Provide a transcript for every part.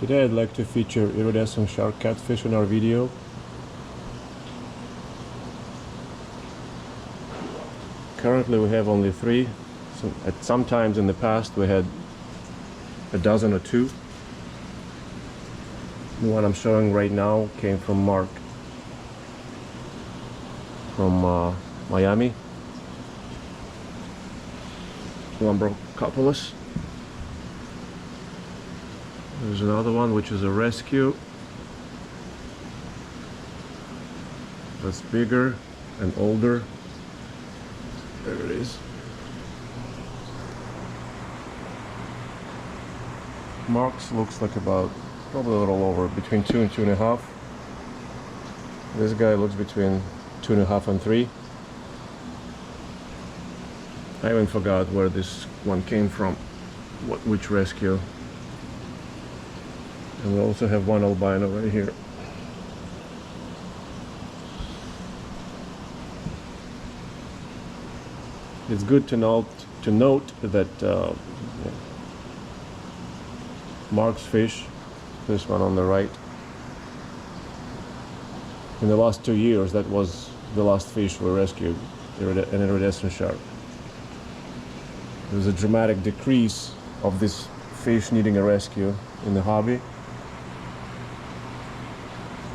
Today I'd like to feature iridescent shark catfish in our video. Currently we have only 3. At some times in the past we had a dozen or 2. The one I'm showing right now came from Mark from Miami, Lumbrocopolis. There's another one which is a rescue. That's bigger and older. There it is. Mark's looks like about probably a little over between 2 and 2.5. This guy looks between 2.5 and 3. I even forgot where this one came from, which rescue. And we also have one albino right here. It's good to note that Mark's fish, this one on the right, in the last 2 years, that was the last fish we rescued, an iridescent shark. There's a dramatic decrease of this fish needing a rescue in the hobby.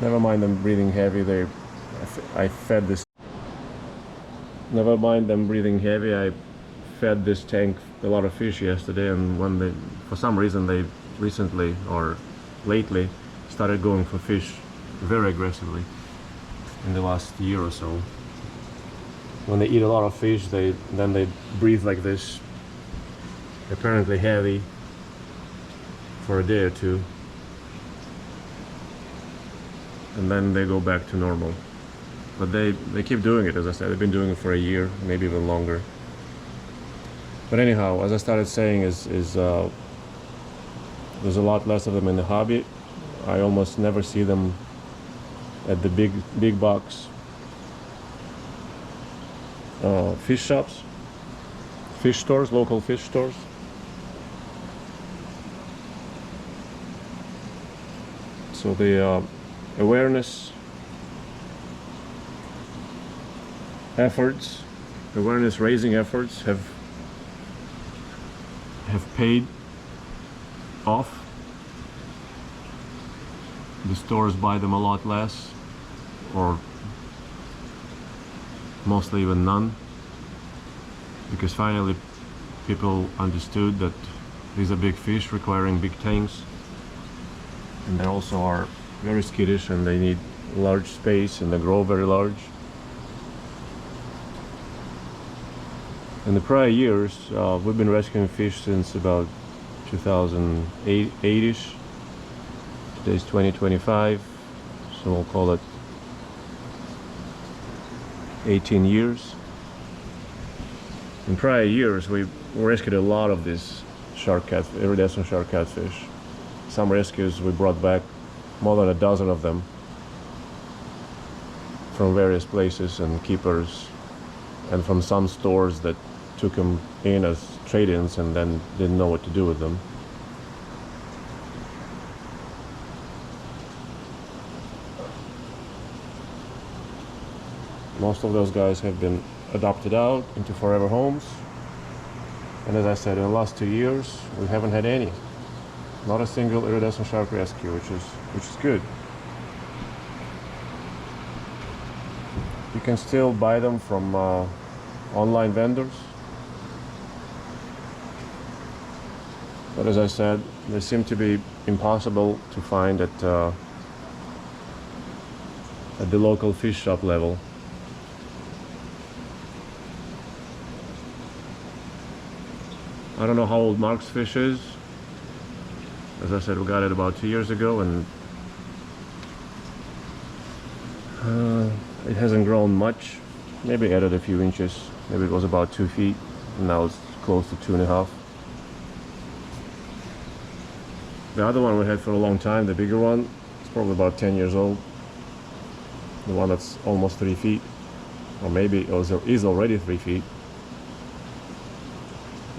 Never mind them breathing heavy. I fed this. Never mind them breathing heavy. I fed this tank a lot of fish yesterday, and when they, for some reason, they recently or lately started going for fish very aggressively in the last year or so. When they eat a lot of fish, then they breathe like this, apparently heavy, for a day or two, and then they go back to normal. But they keep doing it. As I said, they've been doing it for a year, maybe even longer. But anyhow, as I started saying, there's a lot less of them in the hobby. I almost never see them at the big box fish shops, fish stores, local fish stores. So the awareness raising efforts have paid off. The stores buy them a lot less, or mostly even none, because finally people understood that these are big fish requiring big tanks, and they also are very skittish and they need large space and they grow very large. In the prior years, we've been rescuing fish since about 2008-ish. Today's 2025, so we'll call it 18 years. In prior years, we rescued a lot of these iridescent shark catfish. Some rescues we brought back more than a dozen of them from various places and keepers, and from some stores that took them in as trade-ins and then didn't know what to do with them. Most of those guys have been adopted out into forever homes, and as I said, in the last 2 years we haven't had any, not a single iridescent shark rescue, which is good. You can still buy them from online vendors, but as I said, they seem to be impossible to find at the local fish shop level. I don't know how old Mark's fish is. As I said, we got it about 2 years ago, and it hasn't grown much. Maybe added a few inches. Maybe it was about 2 feet, and now it's close to 2.5. The other one we had for a long time, the bigger one, it's probably about 10 years old. The one that's almost 3 feet, or maybe it is already 3 feet.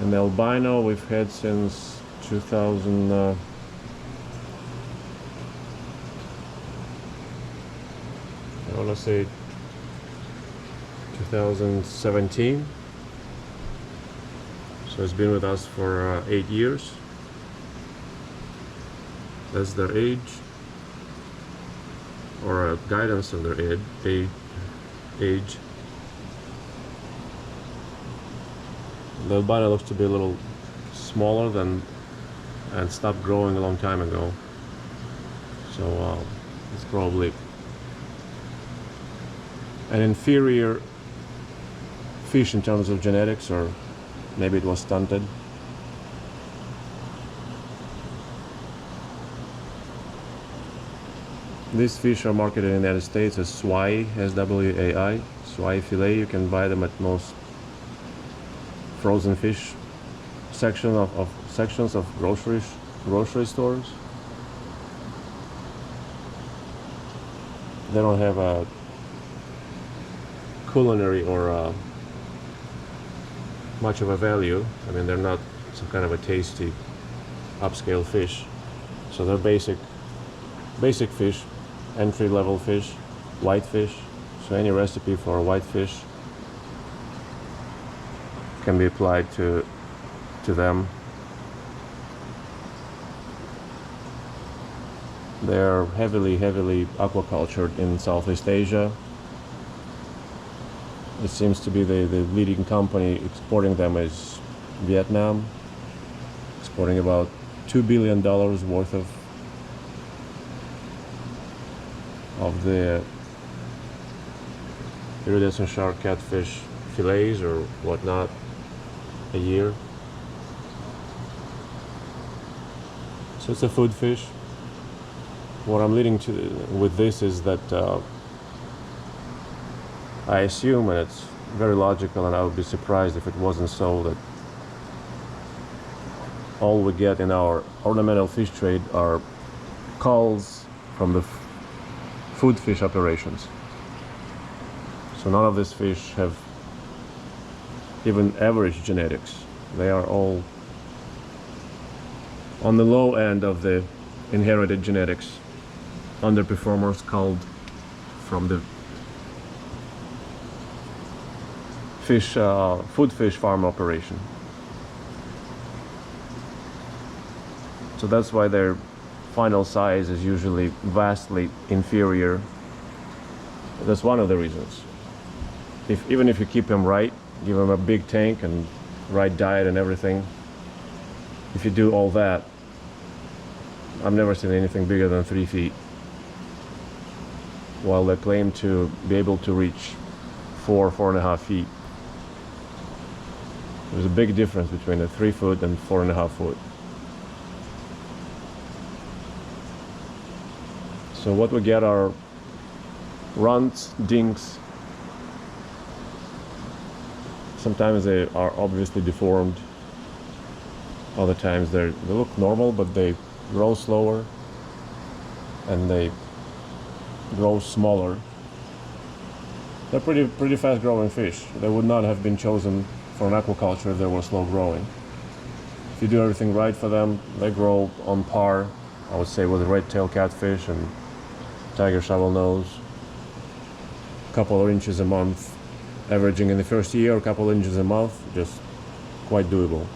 And the albino we've had since 2000. want to say 2017. So it's been with us for 8 years. That's their age, or a guidance on their age. The albino looks to be a little smaller than, and stopped growing a long time ago. So it's probably an inferior fish in terms of genetics, or maybe it was stunted. These fish are marketed in the United States as Swai, S-W-A-I, Swai fillet. You can buy them at most frozen fish sections of grocery stores. They don't have a culinary or much of a value. I mean, they're not some kind of a tasty upscale fish. So they're basic fish, entry-level fish, white fish. So any recipe for a white fish can be applied to them. They're heavily aquacultured in Southeast Asia. It seems to be the leading company exporting them is Vietnam, exporting about $2 billion worth of the iridescent shark catfish fillets or whatnot a year. So it's a food fish. What I'm leading to with this is that I assume, and it's very logical, and I would be surprised if it wasn't so, that all we get in our ornamental fish trade are culls from the food fish operations. So none of these fish have even average genetics. They are all on the low end of the inherited genetics, underperformers culled from the food fish farm operation. So that's why their final size is usually vastly inferior. That's one of the reasons. Even if you keep them right, give them a big tank and right diet and everything, if you do all that, I've never seen anything bigger than 3 feet, while they claim to be able to reach 4.5 feet. There's a big difference between a 3 foot and 4.5 foot. So what we get are runts, dinks. Sometimes they are obviously deformed. Other times they look normal, but they grow slower and they grow smaller. They're pretty fast growing fish. They would not have been chosen for an aquaculture if they were slow growing. If you do everything right for them, they grow on par, I would say, with red-tailed catfish and tiger shovelnose. A couple of inches a month, averaging in the first year, a couple of inches a month, just quite doable.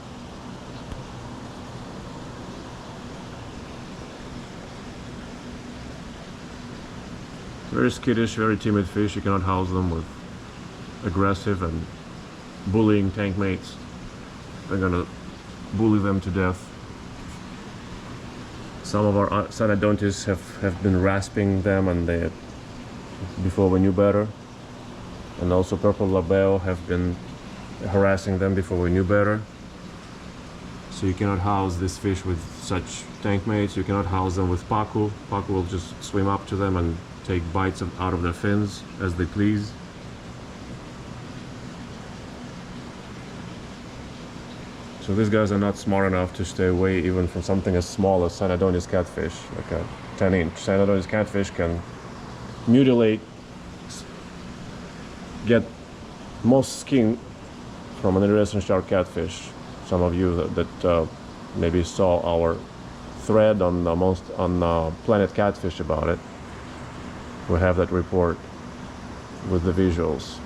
Very skittish, very timid fish. You cannot house them with aggressive and bullying tank mates. They're gonna bully them to death. Some of our synodontis have been rasping them, and they, before we knew better. And also purple labeo have been harassing them before we knew better. So you cannot house this fish with such tank mates. You cannot house them with pacu. Pacu will just swim up to them and take bites out of their fins as they please. So these guys are not smart enough to stay away even from something as small as synodontis catfish. Like a 10-inch synodontis catfish can mutilate, get most skin from an iridescent shark catfish. Some of you that maybe saw our thread on Planet Catfish about it, we have that report. with the visuals.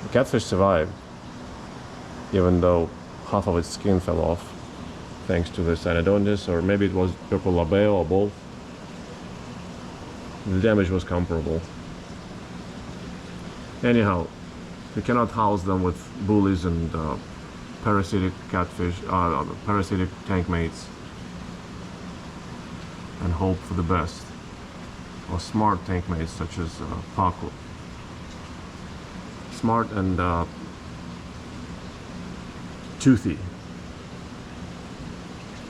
The catfish survived, even though half of its skin fell off, thanks to the synodontis, or maybe it was purple labeo or both. The damage was comparable. Anyhow, you cannot house them with bullies and parasitic catfish, parasitic tank mates, and hope for the best. Or smart tank mates such as pacu. Smart and toothy.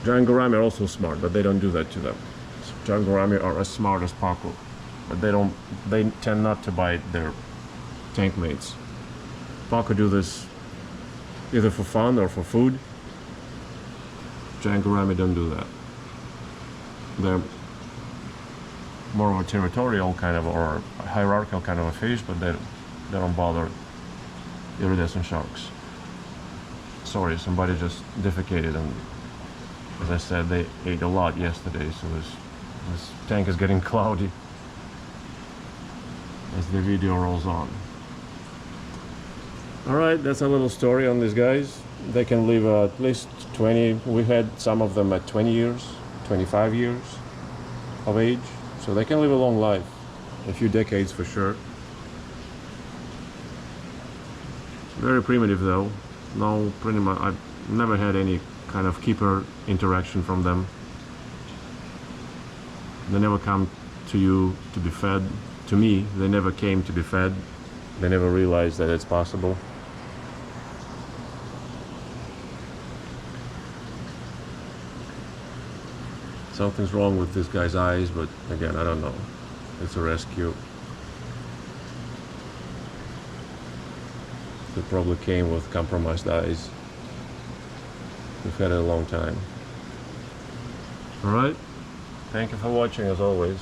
Giant gourami are also smart, but they don't do that to them. Giant gourami are as smart as pacu, but they tend not to bite their tank mates. Pacu do this either for fun or for food. Giant gourami don't do that. They're more of a territorial kind of, or a hierarchical kind of a fish, but they don't bother iridescent sharks. Sorry, somebody just defecated, and as I said, they ate a lot yesterday, so this tank is getting cloudy as the video rolls on. Alright, that's a little story on these guys. They can live at least 20, we had some of them at 20 years, 25 years of age, so they can live a long life, a few decades for sure. Very primitive though. No, pretty much, I've never had any kind of keeper interaction from them. They never come to you to be fed. To me, they never came to be fed. They never realized that it's possible. Something's wrong with this guy's eyes, but again, I don't know. It's a rescue. It probably came with compromised eyes. We've had it a long time. Alright, thank you for watching as always.